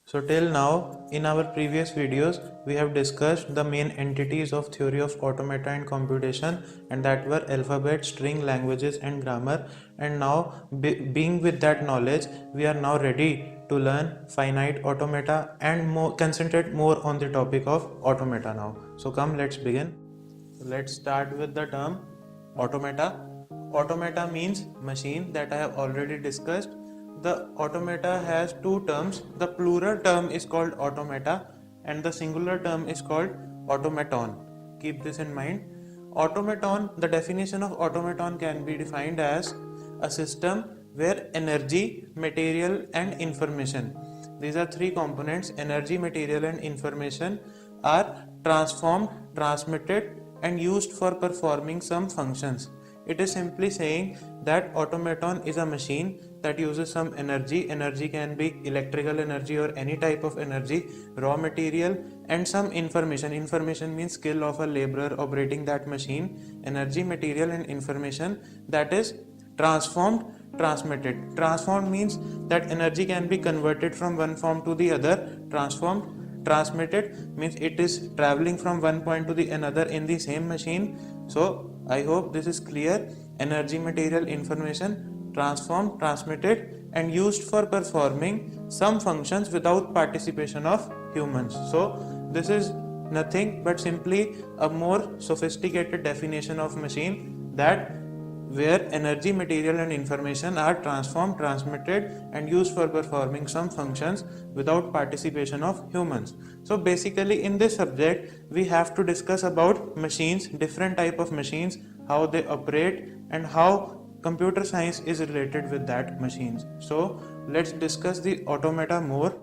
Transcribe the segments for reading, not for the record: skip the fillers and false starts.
So till now, in our previous videos, we have discussed the main entities of theory of automata and computation, and that were alphabet, string, languages and grammar. And now, being with that knowledge, we are now ready to learn finite automata and concentrate more on the topic of automata now. So come, let's begin. Let's start with the term automata. Automata means machine, that I have already discussed. The automata has two terms. The plural term is called automata and the singular term is called automaton. Keep this in mind. Automaton, the definition of automaton can be defined as a system where energy, material and information, these are three components, energy, material and information, are transformed, transmitted and used for performing some functions. It is simply saying that automaton is a machine that uses some energy. Energy can be electrical energy or any type of energy, raw material and some information. Information means skill of a laborer operating that machine. Energy, material and information that is transformed, transmitted. Transformed means that energy can be converted from one form to the other. Transformed. Transmitted means it is traveling from one point to the another in the same machine. So I hope this is clear. Energy, material, information, transformed, transmitted and used for performing some functions without participation of humans. So this is nothing but simply a more sophisticated definition of machine, that where energy, material and information are transformed, transmitted and used for performing some functions without participation of humans. So basically in this subject we have to discuss about machines, different type of machines, how they operate and how computer science is related with that machines. So let's discuss the automata more.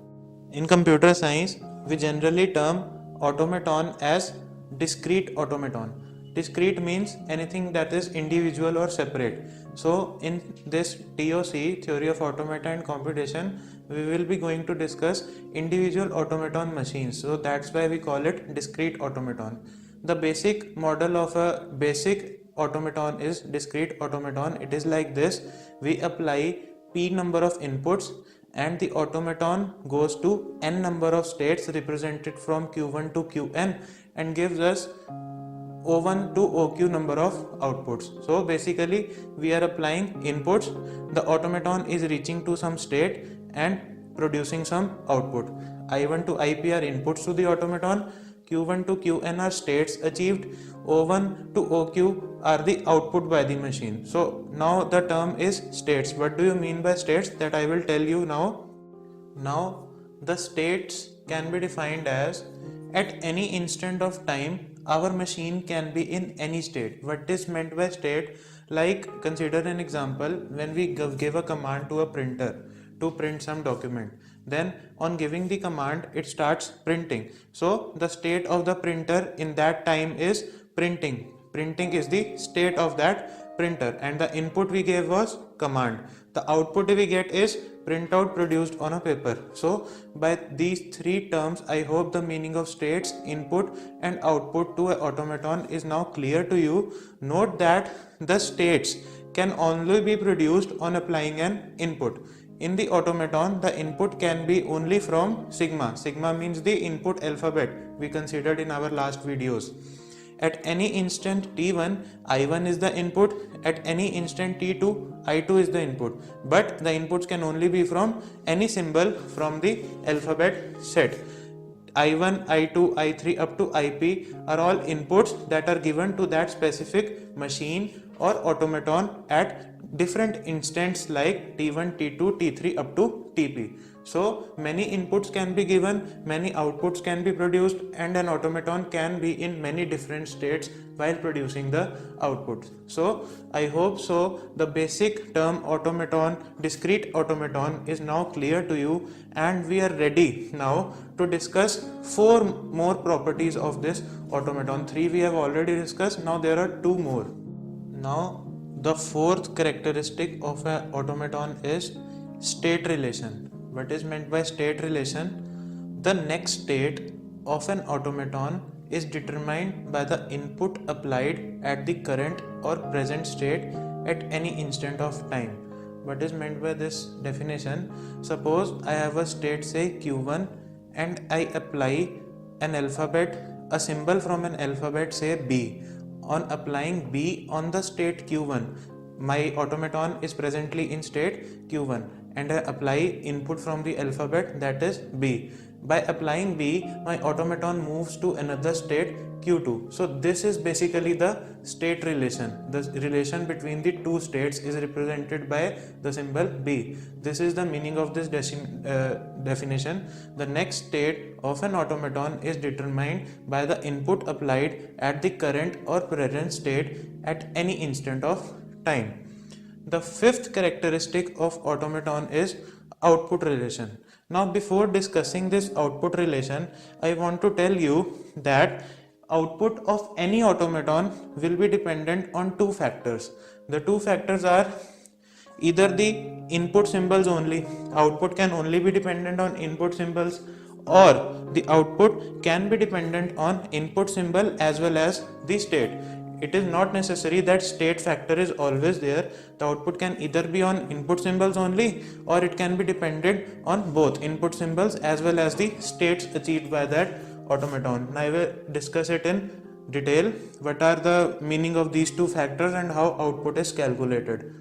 In computer science we generally term automaton as discrete automaton. Discrete means anything that is individual or separate. So in this TOC, theory of automata and computation, we will be going to discuss individual automaton machines. So that's why we call it discrete automaton. The basic model of a basic automaton is discrete automaton. It is like this. We apply p number of inputs and the automaton goes to n number of states represented from q1 to qn and gives us O1 to OQ number of outputs. So basically we are applying inputs, the automaton is reaching to some state and producing some output. I1 to IP are inputs to the automaton, Q1 to Qn are states achieved, O1 to OQ are the output by the machine. So now the term is states. What do you mean by states? That I will tell you now. Now the states can be defined as at any instant of time our machine can be in any state. What is meant by state? Like consider an example, when we give a command to a printer to print some document, then on giving the command it starts printing. So the state of the printer in that time is printing. Printing is the state of that printer and the input we gave was command. The output we get is printout produced on a paper. So by these three terms I hope the meaning of states, input and output to an automaton is now clear to you. Note that the states can only be produced on applying an input. In the automaton the input can be only from sigma. Sigma means the input alphabet we considered in our last videos. At any instant t1, I1 is the input. At any instant t2, I2 is the input. But the inputs can only be from any symbol from the alphabet set. I1, I2, I3 up to IP are all inputs that are given to that specific machine or automaton at different instants like T1, T2, T3 up to TP. So many inputs can be given, many outputs can be produced and an automaton can be in many different states while producing the outputs. So I hope so the basic term automaton, discrete automaton is now clear to you and we are ready now to discuss 4 more properties of this automaton. 3 we have already discussed, now there are 2 more. Now the 4th characteristic of an automaton is state relation. What is meant by state relation? The next state of an automaton is determined by the input applied at the current or present state at any instant of time. What is meant by this definition? Suppose I have a state, say q1, and I apply an alphabet, a symbol from an alphabet, say b. On applying b on the state q1, my automaton is presently in state q1, and I apply input from the alphabet, that is b. By applying b, my automaton moves to another state q2. So this is basically the state relation. The relation between the two states is represented by the symbol b. This is the meaning of this definition. The next state of an automaton is determined by the input applied at the current or present state at any instant of time. The fifth characteristic of automaton is output relation. Now before discussing this output relation, I want to tell you that output of any automaton will be dependent on two factors. The two factors are either the input symbols only, output can only be dependent on input symbols, or the output can be dependent on input symbol as well as the state. It is not necessary that state factor is always there. The output can either be on input symbols only, or it can be dependent on both input symbols as well as the states achieved by that automaton. Now I will discuss it in detail. What are the meaning of these two factors and how output is calculated.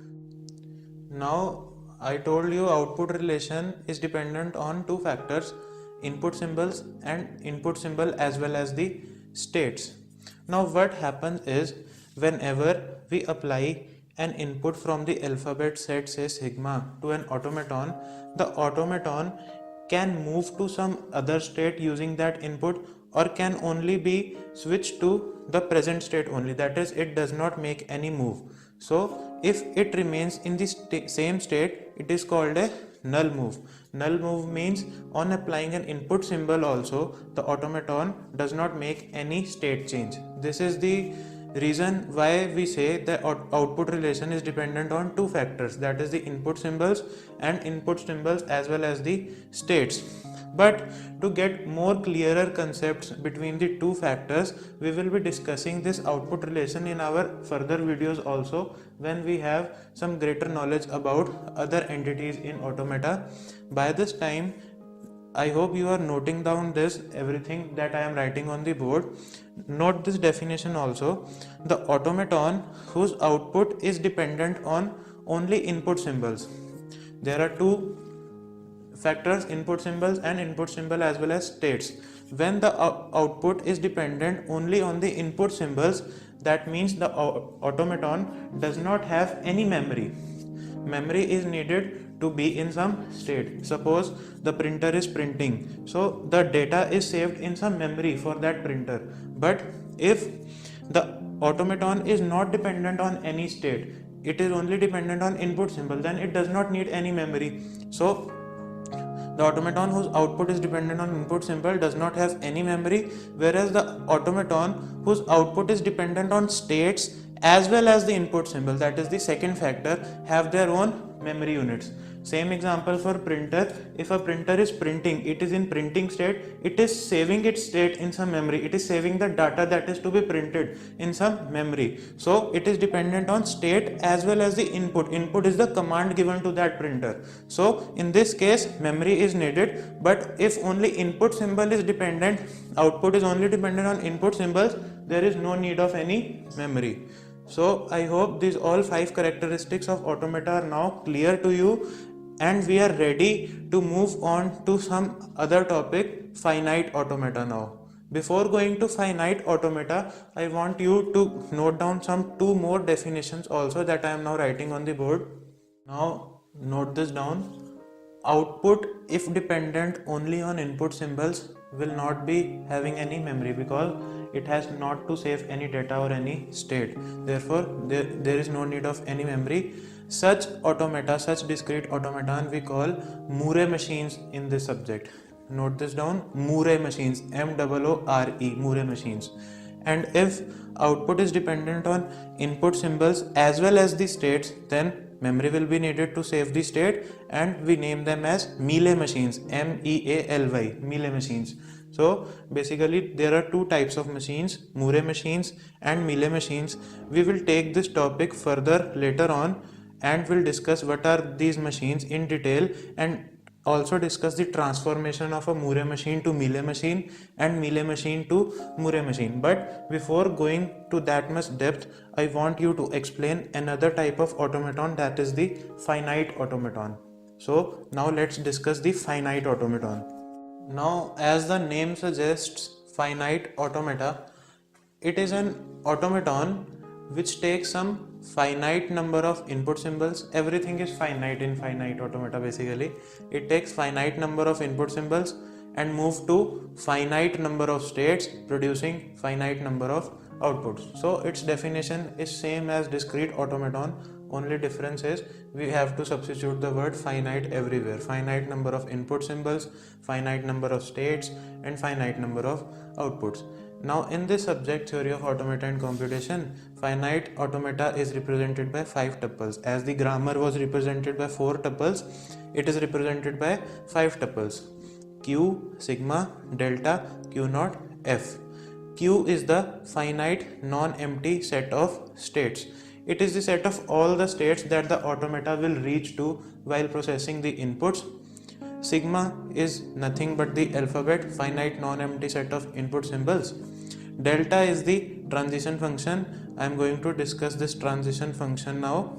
Now I told you output relation is dependent on two factors, input symbols and input symbol as well as the states. Now what happens is, whenever we apply an input from the alphabet set, say sigma, to an automaton, the automaton can move to some other state using that input, or can only be switched to the present state only, that is, it does not make any move. So if it remains in the same state, it is called a null move. Null move means on applying an input symbol also, the automaton does not make any state change. This is the reason why we say the output relation is dependent on two factors, that is the input symbols and input symbols as well as the states. But to get more clearer concepts between the two factors, we will be discussing this output relation in our further videos also, when we have some greater knowledge about other entities in automata. By this time, I hope you are noting down this everything that I am writing on the board. Note this definition also. The automaton whose output is dependent on only input symbols. There are two factors, input symbols and input symbol as well as states. When the output is dependent only on the input symbols, that means the automaton does not have any memory. Memory is needed to be in some state. Suppose the printer is printing, so the data is saved in some memory for that printer. But if the automaton is not dependent on any state, it is only dependent on input symbol, then it does not need any memory. So the automaton whose output is dependent on input symbol does not have any memory, whereas the automaton whose output is dependent on states as well as the input symbol, that is the second factor, have their own memory units. Same example for printer. If a printer is printing, it is in printing state, it is saving its state in some memory, it is saving the data that is to be printed in some memory. So it is dependent on state as well as the input. Input is the command given to that printer. So in this case, memory is needed. But if only input symbol is dependent, output is only dependent on input symbols, there is no need of any memory. So I hope these all 5 characteristics of automata are now clear to you, and we are ready to move on to some other topic, finite automata now. Before going to finite automata, I want you to note down some 2 more definitions also that I am now writing on the board. Now note this down. Output, if dependent only on input symbols, will not be having any memory because it has not to save any data or any state. Therefore, there is no need of any memory. Such automata, such discrete automaton, we call Moore machines in this subject. Note this down, Moore machines, M-O-O-R-E, Moore machines. And if output is dependent on input symbols as well as the states, then memory will be needed to save the state, and we name them as Mealy machines, M-E-A-L-Y, Mealy machines. So basically there are 2 types of machines, Moore machines and Mealy machines. We will take this topic further later on, and we'll discuss what are these machines in detail, and also discuss the transformation of a Moore machine to Mealy machine and Mealy machine to Moore machine. But before going to that much depth, I want you to explain another type of automaton, that is the finite automaton. So now let's discuss the finite automaton. Now, as the name suggests, finite automata, it is an automaton which takes some finite number of input symbols. Everything is finite in finite automata basically. It takes finite number of input symbols and move to finite number of states producing finite number of outputs. So its definition is same as discrete automaton, only difference is we have to substitute the word finite everywhere. Finite number of input symbols, finite number of states, and finite number of outputs. Now in this subject, theory of automata and computation, finite automata is represented by 5 tuples. As the grammar was represented by 4 tuples, it is represented by 5 tuples: q, sigma, delta, q naught, f. Q is the finite non-empty set of states. It is the set of all the states that the automata will reach to while processing the inputs. Sigma is nothing but the alphabet, finite non-empty set of input symbols. Delta is the transition function. I am going to discuss this transition function now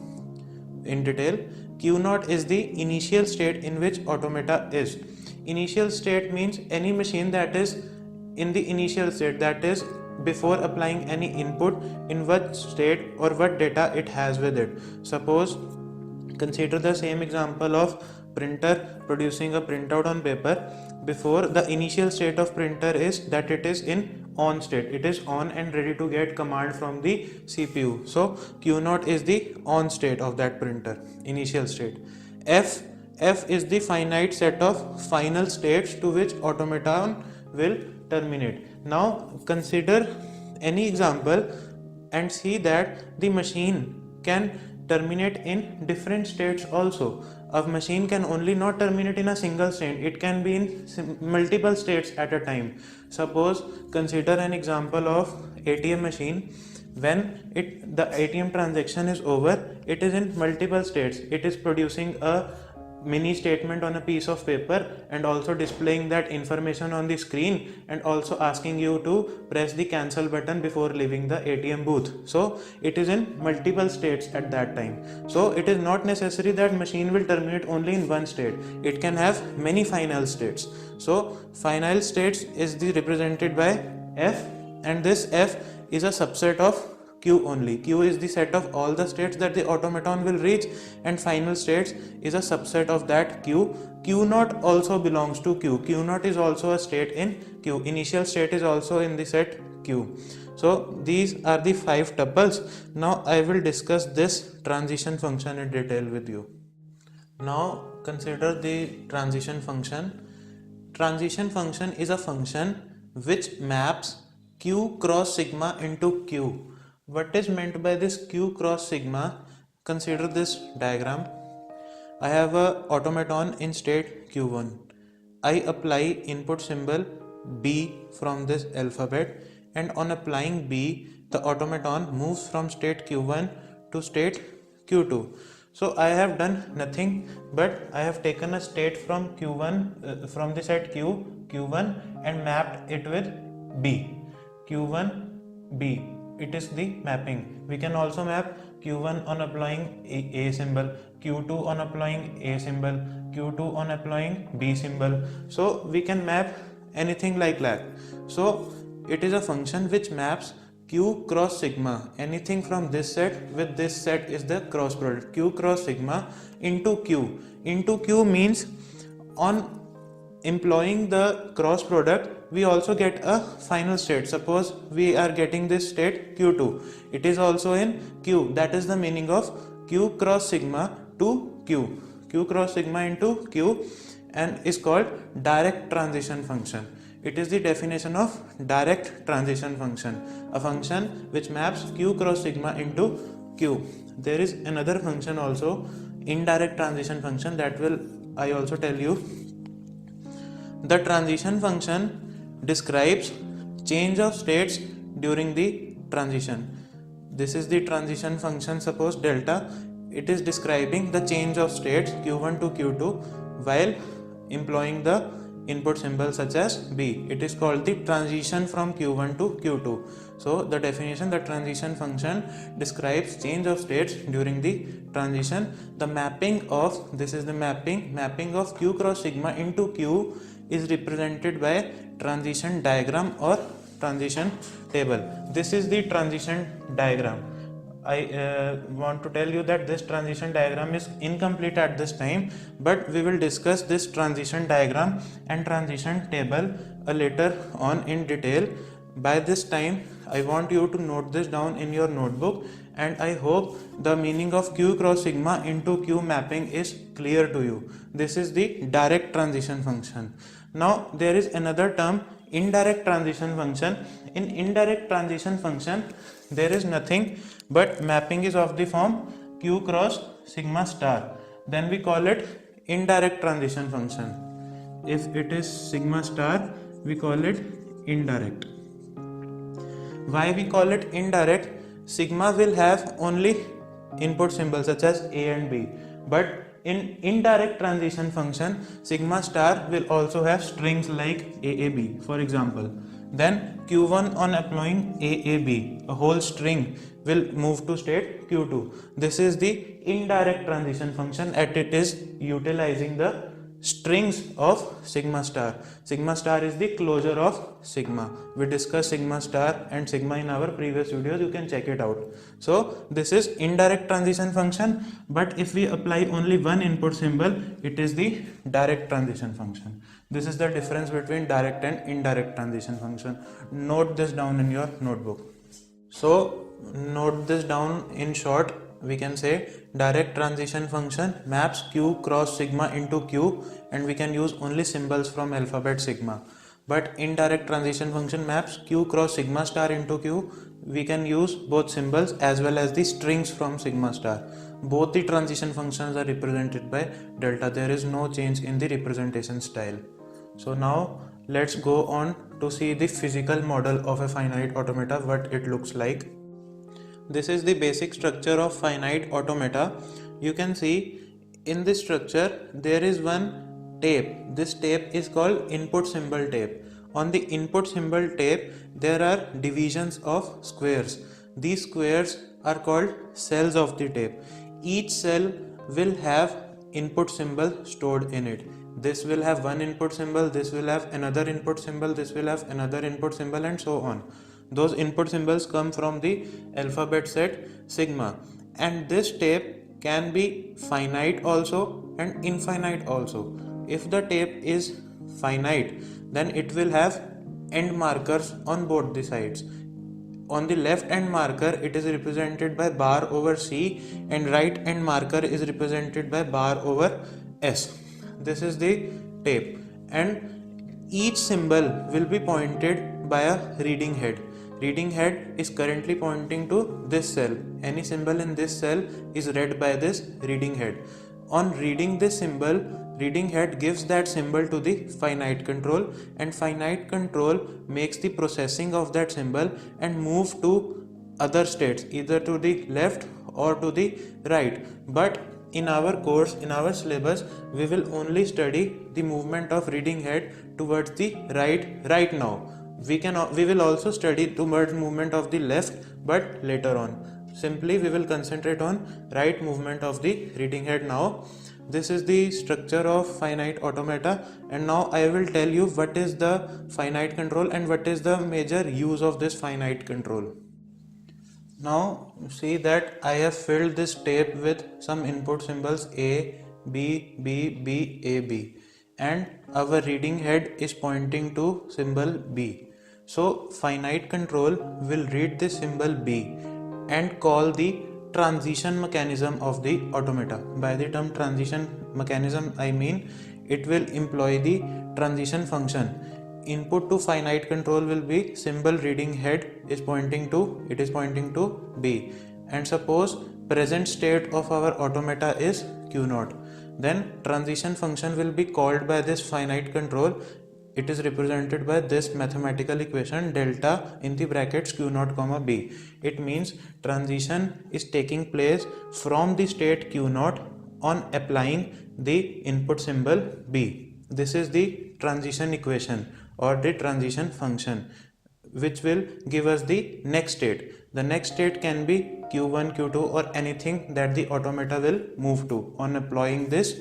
in detail. Q naught is the initial state in which automata is. Initial state means any machine that is in the initial state, that is before applying any input, in what state or what data it has with it. Suppose consider the same example of printer producing a printout on paper. Before, the initial state of printer is that it is in on state, it is on and ready to get command from the CPU. So Q naught is the on state of that printer, initial state. F is the finite set of final states to which automaton will terminate. Now consider any example and see that the machine can terminate in different states also. A machine can only not terminate in a single state, it can be in multiple states at a time. Suppose consider an example of ATM machine. When the ATM transaction is over, it is in multiple states. It is producing a mini statement on a piece of paper and also displaying that information on the screen and also asking you to press the cancel button before leaving the ATM booth. So it is in multiple states at that time. So it is not necessary that machine will terminate only in one state. It can have many final states. So final states is represented by F, and this F is a subset of Q only. Q is the set of all the states that the automaton will reach, and final states is a subset of that Q. Q naught also belongs to Q. Q naught is also a state in Q. Initial state is also in the set Q. So these are the 5 tuples. Now I will discuss this transition function in detail with you. Now consider the transition function. Transition function is a function which maps Q cross sigma into Q. What is meant by this Q cross sigma? Consider this diagram. I have a automaton in state Q1. I apply input symbol B from this alphabet, and on applying B, the automaton moves from state Q1 to state Q2. So I have done nothing but I have taken a state from Q1 from the set Q1 and mapped it with B. Q1 B. It is the mapping. We can also map Q1 on applying A symbol, Q2 on applying A symbol, Q2 on applying B symbol. So we can map anything like that. So it is a function which maps Q cross sigma. Anything from this set with this set is the cross product. Q cross sigma into Q. Into Q means on employing the cross product, we also get a final state. Suppose we are getting this state Q2. It is also in Q. That is the meaning of Q cross sigma to Q. Q cross sigma into Q, and is called direct transition function. It is the definition of direct transition function, a function which maps Q cross sigma into Q. There is another function also, indirect transition function, that will I also tell you. The transition function describes change of states during the transition. This is the transition function, suppose delta. it is describing the change of states q1 to q2 while employing the input symbol such as b. It is called the transition from q1 to q2. So the definition, the transition function describes change of states during the transition. The mapping of, this is the mapping of q cross sigma into q is represented by transition diagram or transition table. This is the transition diagram. I want to tell you that this transition diagram is incomplete at this time, but we will discuss this transition diagram and transition table later on in detail. By this time, I want you to note this down in your notebook, and I hope the meaning of q cross sigma into q mapping is clear to you. This is the direct transition function. Now there is another term, indirect transition function. In indirect transition function, there is nothing but mapping is of the form q cross sigma star. Then we call it indirect transition function. If it is sigma star, we call it indirect. Why we call it indirect? Sigma will have only input symbols such as a and b, but in indirect transition function, sigma star will also have strings like AAB, for example. Then Q1 on applying AAB, a whole string, will move to state Q2. This is the indirect transition function, and it is utilizing the strings of sigma star. Sigma star is the closure of sigma. We discussed sigma star and sigma in our previous videos, you can check it out. So this is indirect transition function, but if we apply only one input symbol, it is the direct transition function. This is the difference between direct and indirect transition function. Note this down in your notebook. So note this down in short. We can say direct transition function maps q cross sigma into q, and we can use only symbols from alphabet sigma. But indirect transition function maps q cross sigma star into q. We can use both symbols as well as the strings from sigma star. Both the transition functions are represented by delta. There is no change in the representation style. So now let's go on to see the physical model of a finite automata, what it looks like. This is the basic structure of finite automata. You can see in this structure there is one tape. This tape is called input symbol tape. On the input symbol tape there are divisions of squares. These squares are called cells of the tape. Each cell will have input symbol stored in it. This will have one input symbol, this will have another input symbol, this will have another input symbol, and so on. Those input symbols come from the alphabet set sigma, and this tape can be finite also and infinite also. If the tape is finite, then it will have end markers on both the sides. On the left end marker, it is represented by bar over C, and right end marker is represented by bar over S. This is the tape, and each symbol will be pointed by a reading head. Reading head is currently pointing to this cell. Any symbol in this cell is read by this reading head. On reading this symbol, reading head gives that symbol to the finite control, and finite control makes the processing of that symbol and move to other states, either to the left or to the right. But in our course, in our syllabus, we will only study the movement of reading head towards the right now. We will also study towards movement of the left, but later on. Simply we will concentrate on right movement of the reading head now. This is the structure of finite automata, and now I will tell you what is the finite control and what is the major use of this finite control. Now see that I have filled this tape with some input symbols A, B, B, B, A, B, and our reading head is pointing to symbol B. So finite control will read this symbol B and call the transition mechanism of the automata. By the term transition mechanism, I mean it will employ the transition function. Input to finite control will be symbol reading head is pointing to B, and suppose present state of our automata is Q0. Then transition function will be called by this finite control it is represented by this mathematical equation delta in the brackets q naught comma b. It means transition is taking place from the state q naught on applying the input symbol b. This is the transition equation or the transition function, which will give us the next state. The next state can be q1, q2 or anything that the automata will move to on applying this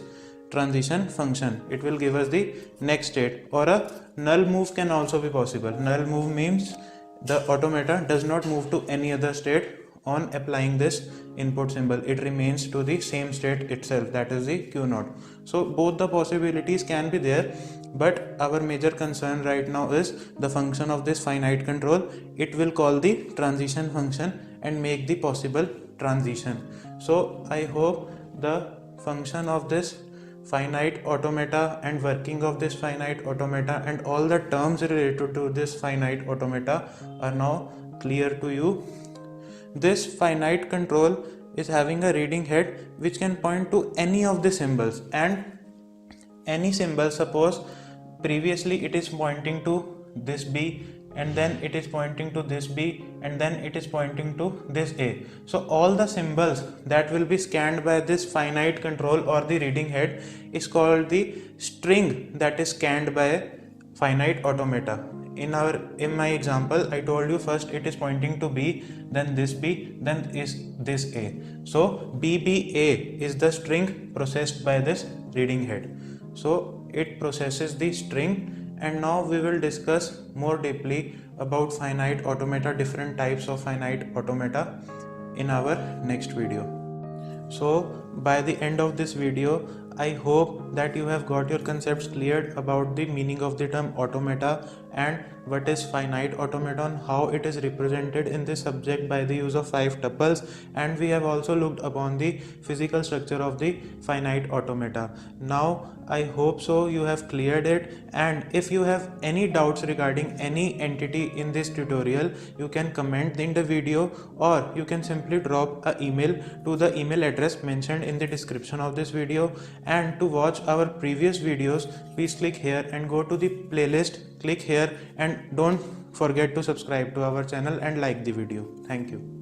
transition function. It will give us the next state, or a null move can also be possible. Null move means the automata does not move to any other state on applying this input symbol. It remains to the same state itself, that is the q naught. So both the possibilities can be there, but our major concern right now is the function of this finite control. It will call the transition function and make the possible transition. So I hope the function of this finite automata and working of this finite automata and all the terms related to this finite automata are now clear to you. This finite control is having a reading head which can point to any of the symbols, and any symbol, suppose previously it is pointing to this b, and then it is pointing to this b, and then it is pointing to this a. So all the symbols that will be scanned by this finite control or the reading head is called the string that is scanned by finite automata. In my example, I told you first it is pointing to b, then this b, then is this a. So bba is the string processed by this reading head. So it processes the string. And now we will discuss more deeply about finite automata, different types of finite automata in our next video. So by the end of this video, I hope that you have got your concepts cleared about the meaning of the term automata and what is finite automaton, how it is represented in this subject by the use of 5 tuples, and we have also looked upon the physical structure of the finite automata. Now I hope so you have cleared it, and if you have any doubts regarding any entity in this tutorial, you can comment in the video, or you can simply drop an email to the email address mentioned in the description of this video. And to watch our previous videos, please click here and go to the playlist, click here, and don't forget to subscribe to our channel and like the video. Thank you.